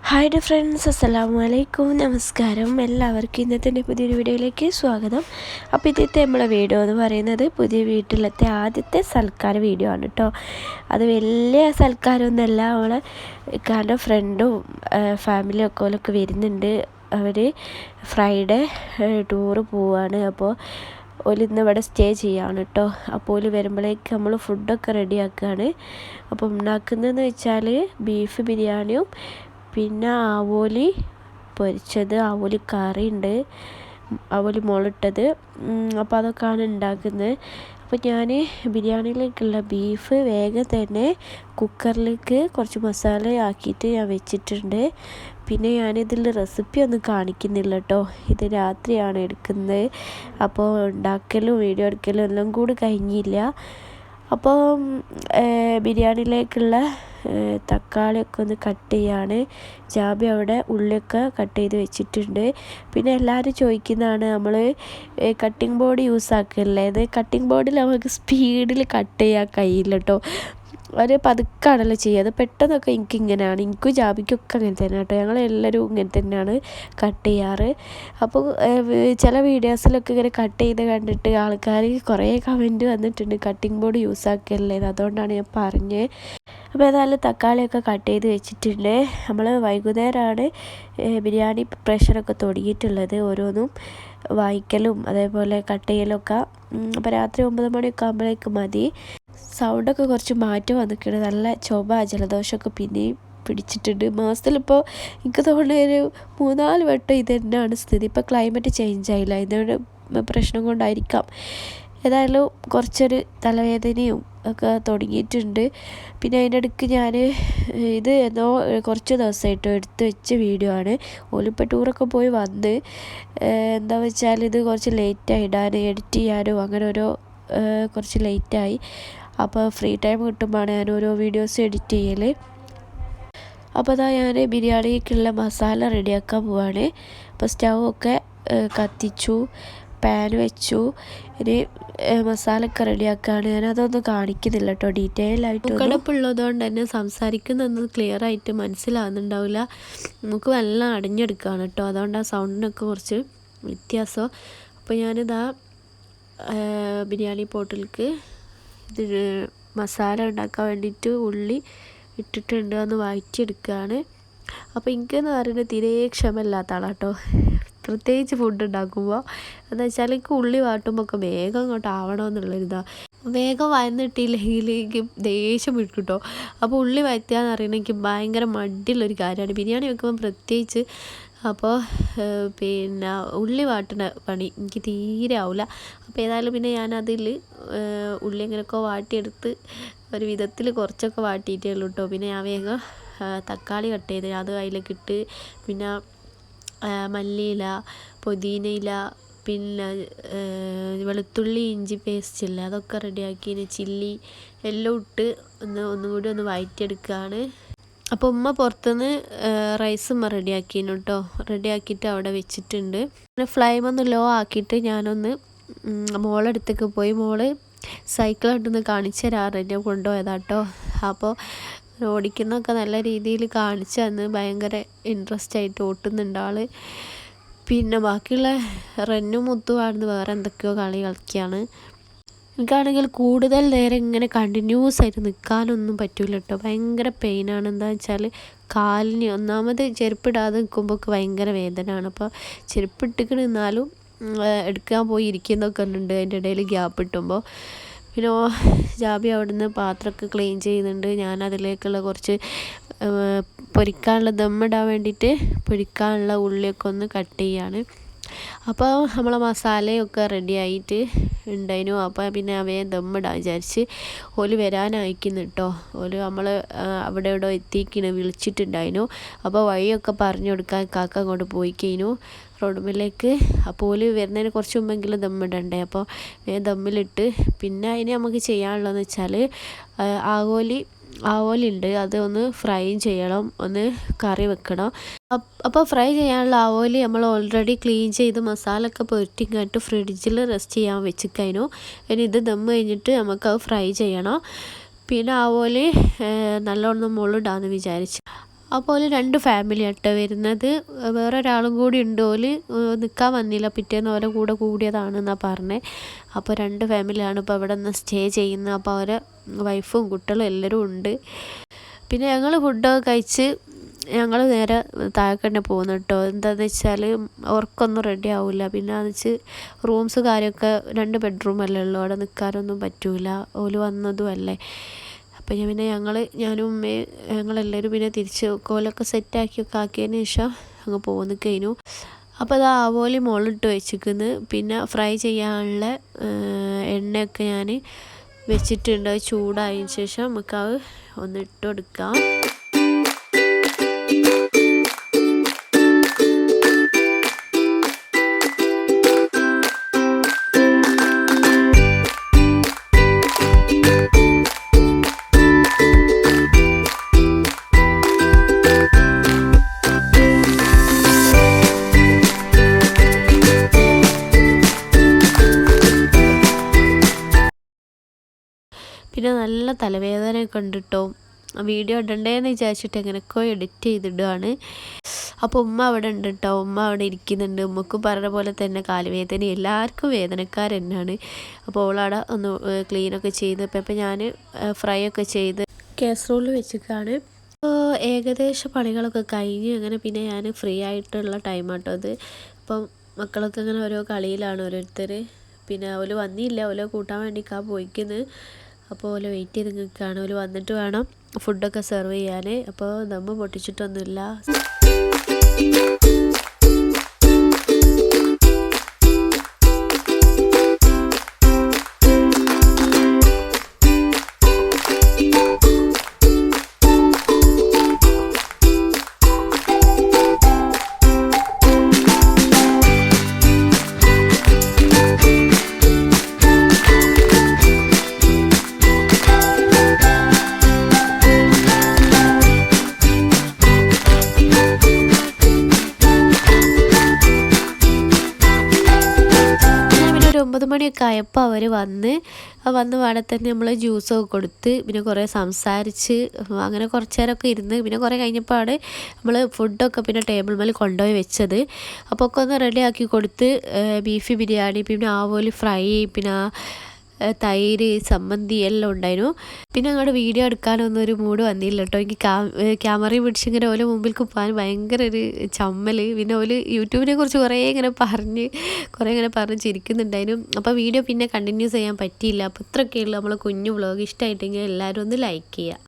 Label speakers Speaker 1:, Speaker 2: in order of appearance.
Speaker 1: Hi D friends, അസ്സലാമു അലൈക്കും. നമസ്കാരം. എല്ലാവർക്കും ഇന്നത്തെ പുതിയൊരു വീഡിയോയിലേക്ക് സ്വാഗതം. അപ്പോൾ ഇന്നത്തെ നമ്മളെ വീഡിയോ എന്ന് പറയുന്നത് പുതിയ വീട്ടിലത്തെ ആദ്യത്തെ സൽക്കാര വീഡിയോ ആണ് കേട്ടോ. അത് വലിയ സൽക്കാരമൊന്നുമല്ല. നമ്മളെ ഇക്കാൻ്റെ ഫ്രണ്ടും ഫാമിലിയും ഒക്കെ വരുന്നുണ്ട്. അവർ ഫ്രൈഡേ ടൂറ് പോവാണ്. അപ്പോൾ ഇന്ന് ഇവിടെ സ്റ്റേ ചെയ്യാണ് കേട്ടോ. അപ്പോൾ വരുമ്പോഴേക്ക് നമ്മൾ ഫുഡൊക്കെ റെഡിയാക്കുകയാണ്. അപ്പോൾ ഉണ്ടാക്കുന്നതെന്ന് വെച്ചാൽ ബീഫ് ബിരിയാണിയും പിന്നെ ആവോലി പൊരിച്ചത്, ആവോലി കറിയുണ്ട്, ആവോലി മുളകിട്ടത്. അപ്പോൾ അതൊക്കെയാണ് ഉണ്ടാക്കുന്നത്. അപ്പോൾ ഞാൻ ബിരിയാണിയിലേക്കുള്ള ബീഫ് വേഗം തന്നെ കുക്കറിലേക്ക് കുറച്ച് മസാല ആക്കിയിട്ട് ഞാൻ വെച്ചിട്ടുണ്ട്. പിന്നെ ഞാനിതിൽ റെസിപ്പി ഒന്നും കാണിക്കുന്നില്ല കേട്ടോ. ഇത് രാത്രിയാണ് എടുക്കുന്നത്. അപ്പോൾ ഉണ്ടാക്കലും വീഡിയോ എടുക്കലും എല്ലാം കൂടി കഴിഞ്ഞില്ല. അപ്പോൾ ബിരിയാണിയിലേക്കുള്ള തക്കാളിയൊക്കെ ഒന്ന് കട്ട് ചെയ്യാണ്. ജാബി അവിടെ ഉള്ളിയൊക്കെ കട്ട് ചെയ്ത് വെച്ചിട്ടുണ്ട്. പിന്നെ എല്ലാവരും ചോദിക്കുന്നതാണ്, നമ്മൾ കട്ടിംഗ് ബോർഡ് യൂസ് ആക്കില്ലേ? ഇത് കട്ടിംഗ് ബോർഡിൽ നമുക്ക് സ്പീഡിൽ കട്ട് ചെയ്യാൻ കഴിയില്ല കേട്ടോ. ഒരു പതുക്കാണല്ലോ ചെയ്യുക. അത് പെട്ടെന്നൊക്കെ എനിക്കിങ്ങനെയാണ്, എനിക്കും ജാബിക്കൊക്കെ അങ്ങനെ തന്നെ കേട്ടോ. ഞങ്ങളെല്ലാവരും ഇങ്ങനെ തന്നെയാണ് കട്ട് ചെയ്യാറ്. അപ്പോൾ ചില വീഡിയോസിലൊക്കെ ഇങ്ങനെ കട്ട് ചെയ്ത് കണ്ടിട്ട് ആൾക്കാർ കുറേ കമൻറ്റ് വന്നിട്ടുണ്ട്, കട്ടിംഗ് ബോർഡ് യൂസ് ആക്കിയല്ലേ. അതുകൊണ്ടാണ് ഞാൻ പറഞ്ഞത്. അപ്പോൾ ഏതായാലും തക്കാളിയൊക്കെ കട്ട് ചെയ്ത് വെച്ചിട്ടുണ്ട്. നമ്മൾ വൈകുന്നേരമാണ് ബിരിയാണി പ്രഷറൊക്കെ തുടങ്ങിയിട്ടുള്ളത്. ഓരോന്നും വായിക്കലും അതേപോലെ കട്ട് ചെയ്യലൊക്കെ. അപ്പോൾ രാത്രി 9 മണിയൊക്കെ ആകുമ്പോഴേക്ക് മതി. സൗണ്ടൊക്കെ കുറച്ച് മാറ്റം വന്നിട്ടുണ്ട്. നല്ല ചുമ ജലദോഷമൊക്കെ പിന്നെയും പിടിച്ചിട്ടുണ്ട്. മാസത്തിലിപ്പോൾ എനിക്ക് തോന്നുന്ന ഒരു 3-4 വട്ടം ഇത് തന്നെയാണ് സ്ഥിതി. ഇപ്പോൾ ക്ലൈമറ്റ് ചേഞ്ച് ആയില്ല, ഇതിൻ്റെ പ്രശ്നം കൊണ്ടായിരിക്കാം. ഏതായാലും കുറച്ചൊരു തലവേദനയും ഒക്കെ തുടങ്ങിയിട്ടുണ്ട്. പിന്നെ അതിൻ്റെ ഇടയ്ക്ക് ഞാൻ ഇത് എന്നോ കുറച്ച് ദിവസമായിട്ട് എടുത്ത് വെച്ച വീഡിയോ ആണ്. ഓലിപ്പോൾ ടൂറൊക്കെ പോയി വന്ന് എന്താ വെച്ചാൽ ഇത് കുറച്ച് ലേറ്റായി ഇടാൻ, എഡിറ്റ് ചെയ്യാനും അങ്ങനെ കുറച്ച് ലേറ്റായി. അപ്പോൾ ഫ്രീ ടൈം കിട്ടുമ്പോഴാണ് ഞാൻ ഓരോ വീഡിയോസ് എഡിറ്റ് ചെയ്യൽ. അപ്പോൾ അതാ ഞാൻ ബിരിയാണിക്കുള്ള മസാല റെഡിയാക്കാൻ പോവാണ്. അപ്പോൾ സ്റ്റൗവൊക്കെ കത്തിച്ചു, പാൻ വെച്ചു. ഇനി മസാലയൊക്കെ റെഡിയാക്കുകയാണ്. ഞാനതൊന്നും കാണിക്കുന്നില്ല കേട്ടോ, ഡീറ്റെയിൽ ആയിട്ട്. കിടപ്പുള്ളതുകൊണ്ട് തന്നെ സംസാരിക്കുന്നതൊന്നും ക്ലിയർ ആയിട്ട് മനസ്സിലാകുന്നുണ്ടാവില്ല. നമുക്ക് നല്ല അടഞ്ഞെടുക്കുകയാണ് കേട്ടോ. അതുകൊണ്ട് ആ സൗണ്ടിനൊക്കെ കുറച്ച് വ്യത്യാസം. അപ്പോൾ ഞാനിതാ ബിരിയാണി പോട്ടിലേക്ക് ഇത് മസാല ഉണ്ടാക്കാൻ വേണ്ടിയിട്ട് ഉള്ളി ഇട്ടിട്ടുണ്ട്, ഒന്ന് വഴറ്റിയെടുക്കുകയാണ്. അപ്പോൾ എനിക്കെന്ന് പറയുന്നത് തീരെ ക്ഷമയില്ലാത്ത ആളാണ് കേട്ടോ. പ്രത്യേകിച്ച് ഫുഡ് ഉണ്ടാക്കുമ്പോൾ എന്താ വെച്ചാൽ എനിക്ക് ഉള്ളി വാട്ടുമ്പോൾ ഒക്കെ വേഗം അങ്ങോട്ട് ആവണമെന്നുള്ളൊരിതാണ്. വേഗം വഴന്നിട്ടില്ലെങ്കിൽ എനിക്ക് ദേഷ്യം പിടിക്കും കേട്ടോ. അപ്പോൾ ഉള്ളി വഴറ്റുകയെന്ന് പറയുന്നത് എനിക്ക് ഭയങ്കര മടിയുള്ളൊരു കാര്യമാണ്, ബിരിയാണി വെക്കുമ്പോൾ പ്രത്യേകിച്ച്. അപ്പോൾ പിന്നെ ഉള്ളി വാട്ടുന്ന പണി എനിക്ക് തീരെ ആവില്ല. അപ്പോൾ ഏതായാലും പിന്നെ ഞാനതിൽ ഉള്ളി എങ്ങനെയൊക്കെ വാട്ടിയെടുത്ത് ഒരു വിധത്തിൽ കുറച്ചൊക്കെ വാട്ടിയിട്ടേ ഉള്ളൂ കേട്ടോ. പിന്നെ ഞാൻ വേഗം തക്കാളി കട്ട് ചെയ്ത് അത് അതിലേക്ക് ഇട്ട്, പിന്നെ മല്ലിയില, പുതിനയില, പിന്നെ വെളുത്തുള്ളി ഇഞ്ചി പേസ്റ്റ് ഇല്ല അതൊക്കെ റെഡിയാക്കി, ചില്ലി എല്ലാം ഇട്ട് ഒന്നും കൂടി ഒന്ന് വഴറ്റിയെടുക്കുകയാണ്. അപ്പോൾ ഉമ്മ പുറത്തുനിന്ന് റൈസും റെഡിയാക്കിയിരുന്നു കേട്ടോ. റെഡിയാക്കിയിട്ട് അവിടെ വെച്ചിട്ടുണ്ട്. പിന്നെ ഫ്ലെയിമൊന്ന് ലോ ആക്കിയിട്ട് ഞാനൊന്ന് മോളടുത്തേക്ക് പോയി. മോള് സൈക്കിളായിട്ടൊന്ന് കാണിച്ചു തരാറ് എന്നെ കൊണ്ടുപോയതാട്ടോ. അപ്പോൾ ഓടിക്കുന്നതൊക്കെ നല്ല രീതിയിൽ കാണിച്ചു തന്ന് ഭയങ്കര ഇൻട്രസ്റ്റ് ആയിട്ട് ഓട്ടുന്നുണ്ട് ആൾ. പിന്നെ ബാക്കിയുള്ള റെന്നും മുത്തുമായിരുന്നു വേറെ എന്തൊക്കെയോ കളി കളിക്കുകയാണ്. എനിക്കാണെങ്കിൽ കൂടുതൽ നേരം ഇങ്ങനെ കണ്ടിന്യൂസ് ആയിട്ട് നിൽക്കാനൊന്നും പറ്റില്ല കേട്ടോ. ഭയങ്കര പെയിനാണ്. എന്താണെന്ന് വെച്ചാൽ കാലിന് ഒന്നാമത് ചെരുപ്പിടാതെ നിൽക്കുമ്പോൾ ഭയങ്കര വേദനയാണ്. അപ്പോൾ ചെരുപ്പിട്ടിട്ട് നിന്നാലും എടുക്കാൻ പോയി ഇരിക്കുന്നതൊക്കെ ഉണ്ട് അതിൻ്റെ ഇടയിൽ ഗ്യാപ്പ് കിട്ടുമ്പോൾ. പിന്നെ ജാബി അവിടുന്ന് പാത്രമൊക്കെ ക്ലീൻ ചെയ്യുന്നുണ്ട്. ഞാൻ അതിലേക്കുള്ള കുറച്ച് പൊരിക്കാനുള്ള ദമ്മിടാൻ വേണ്ടിയിട്ട് പൊരിക്കാനുള്ള ഉള്ളിയൊക്കെ ഒന്ന് കട്ട് ചെയ്യാണ്. അപ്പോൾ നമ്മളെ മസാലയൊക്കെ റെഡി ആയിട്ട് ഉണ്ടായിരുന്നു. അപ്പോൾ പിന്നെ അവയെ ദമ്മിടാൻ വിചാരിച്ച്. ഓല് വരാനയക്കുന്നു കേട്ടോ. ഓല് നമ്മൾ അവിടെ ഇവിടെ എത്തിക്കണ്, വിളിച്ചിട്ടുണ്ടായിരുന്നു. അപ്പോൾ വഴിയൊക്കെ പറഞ്ഞു കൊടുക്കാൻ കാക്ക അങ്ങോട്ട് പോയി കഴിഞ്ഞു റോഡുമ്മിലേക്ക്. അപ്പോൾ ഓല് വരുന്നതിന് കുറച്ച് മുമ്പെങ്കിലും ദമ്മിടണ്ടേ. അപ്പോൾ ദമ്മിലിട്ട് പിന്നെ അതിന് നമുക്ക് ചെയ്യാനുള്ളതെന്ന് വെച്ചാൽ ആവോലി ഉണ്ട്, അത് ഒന്ന് ഫ്രൈ ചെയ്യണം, ഒന്ന് കറി വെക്കണം. അപ്പോൾ ഫ്രൈ ചെയ്യാനുള്ള ആവോലി നമ്മൾ ഓൾറെഡി ക്ലീൻ ചെയ്ത് മസാല ഒക്കെ പുരട്ടിങ്ങായിട്ട് ഫ്രിഡ്ജിൽ റെസ്റ്റ് ചെയ്യാൻ വെച്ചിക്കഴിഞ്ഞു. ഇനി ഇത് ദം കഴിഞ്ഞിട്ട് നമുക്കത് ഫ്രൈ ചെയ്യണം. പിന്നെ ആവോലി നല്ലോണം മുളകിടാമെന്ന് വിചാരിച്ചു. അപ്പോൾ രണ്ട് ഫാമിലി ആട്ടോ വരുന്നത്. വേറൊരാളും കൂടി ഉണ്ട്. ഓല് നിൽക്കാൻ വന്നില്ല, പിറ്റേന്ന് ഓലെ കൂടെ കൂടിയതാണെന്നാണ് പറഞ്ഞത്. അപ്പോൾ രണ്ട് ഫാമിലിയാണ് ഇപ്പോൾ ഇവിടെ നിന്ന് സ്റ്റേ ചെയ്യുന്നത്. അപ്പോൾ അവരെ വൈഫും കുട്ടികളും എല്ലാവരും ഉണ്ട്. പിന്നെ ഞങ്ങൾ ഫുഡൊക്കെ കഴിച്ച് ഞങ്ങൾ നേരെ താഴേക്കന്നെ പോകുന്നു കേട്ടോ. എന്താണെന്ന് വെച്ചാൽ അവർക്കൊന്നും റെഡി ആവില്ല. പിന്നെ എന്ന് വെച്ചാൽ റൂംസ് കാര്യമൊക്കെ 2 ബെഡ്റൂമല്ലേ ഉള്ളൂ, അവിടെ നിൽക്കാനൊന്നും പറ്റൂല, ഓല് വന്നതും അല്ലേ. അപ്പം ഞാനും ഉമ്മയും ഞങ്ങളെല്ലാവരും പിന്നെ തിരിച്ച് കോലൊക്കെ സെറ്റാക്കിയൊക്കെ ആക്കിയതിന് ശേഷം അങ്ങ് പോകുന്നു കഴിഞ്ഞു. അപ്പോൾ അത് ആവോലി മുകളിലിട്ട് വെച്ചിരിക്കുന്നു. പിന്നെ ഫ്രൈ ചെയ്യാനുള്ള എണ്ണയൊക്കെ ഞാൻ വെച്ചിട്ടുണ്ട്. ചൂടായതിന് ശേഷം നമുക്ക് അത് ഒന്ന് ഇട്ട് കൊടുക്കാം. പിന്നെ നല്ല തലവേദനയൊക്കെ ഉണ്ട് കേട്ടോ. വീഡിയോ ഇടണ്ടേന്ന് വിചാരിച്ചിട്ട് എങ്ങനെയൊക്കെ എഡിറ്റ് ചെയ്തിടുകയാണ്. അപ്പോൾ ഉമ്മ അവിടെ ഉണ്ട് കേട്ടോ. ഉമ്മ അവിടെ ഇരിക്കുന്നുണ്ട്. ഉമ്മക്കും പറഞ്ഞ പോലെ തന്നെ കാലുവേദന, എല്ലാവർക്കും വേദനക്കാർ തന്നെയാണ്. അപ്പോൾ ഓളവിടെ ഒന്ന് ക്ലീനൊക്കെ ചെയ്ത് ഇപ്പം ഞാൻ ഫ്രൈ ഒക്കെ ചെയ്ത് കാസറോളിൽ വെച്ചിട്ടാണ്. അപ്പോൾ ഏകദേശം പണികളൊക്കെ കഴിഞ്ഞ് അങ്ങനെ പിന്നെ ഞാൻ ഫ്രീ ആയിട്ടുള്ള ടൈമാട്ടോ അത്. അപ്പം മക്കളൊക്കെ ഇങ്ങനെ ഓരോ കളിയിലാണ് ഓരോരുത്തർ. പിന്നെ ഓല് വന്നില്ല, ഓല് കൂട്ടാൻ വേണ്ടിക്കാൻ പോയിക്കുന്നത്. അപ്പോൾ ഓല് വെയിറ്റ് ചെയ്ത് നിൽക്കുകയാണ്. ഓല് വന്നിട്ട് വേണം ഫുഡൊക്കെ സെർവ് ചെയ്യാൻ. അപ്പോൾ ദമ്മ് പൊട്ടിച്ചിട്ടൊന്നുമില്ല. ഒരു 9 മണിയൊക്കെ ആയപ്പോൾ അവർ വന്ന് പാടെ തന്നെ നമ്മൾ ജ്യൂസൊക്കെ കൊടുത്ത് പിന്നെ കുറേ സംസാരിച്ച് അങ്ങനെ കുറച്ച് നേരമൊക്കെ ഇരുന്ന് പിന്നെ കുറേ കഴിഞ്ഞപ്പോഴാണ് നമ്മൾ ഫുഡൊക്കെ പിന്നെ ടേബിൾ മേൽ കൊണ്ടുപോയി വെച്ചത്. അപ്പോൾ ഒക്കെ ഒന്ന് റെഡിയാക്കി കൊടുത്ത് ബീഫ് ബിരിയാണി, പിന്നെ ആവോലി ഫ്രൈ, പിന്നെ തൈര്, ചമ്മന്തി എല്ലാം ഉണ്ടായിരുന്നു. പിന്നെ അങ്ങോട്ട് വീഡിയോ എടുക്കാനൊന്നും ഒരു മൂഡ് വന്നില്ല കേട്ടോ. എനിക്ക് ക്യാമറയും പിടിച്ചിങ്ങനെ ഓലെ മുമ്പിലേക്ക് പോകാൻ ഭയങ്കര ഒരു ചമ്മൽ. പിന്നെ ഓല് യൂട്യൂബിനെ കുറിച്ച് കുറേ ഇങ്ങനെ പറഞ്ഞ് ചിരിക്കുന്നുണ്ടായിരുന്നു. അപ്പോൾ വീഡിയോ പിന്നെ കണ്ടിന്യൂസ് ചെയ്യാൻ പറ്റിയില്ല. അപ്പോൾ ഇത്രയൊക്കെയുള്ളൂ നമ്മളെ കുഞ്ഞു വ്ളോഗ്. ഇഷ്ടമായിട്ടെങ്കിൽ എല്ലാവരും ഒന്ന് ലൈക്ക് ചെയ്യുക.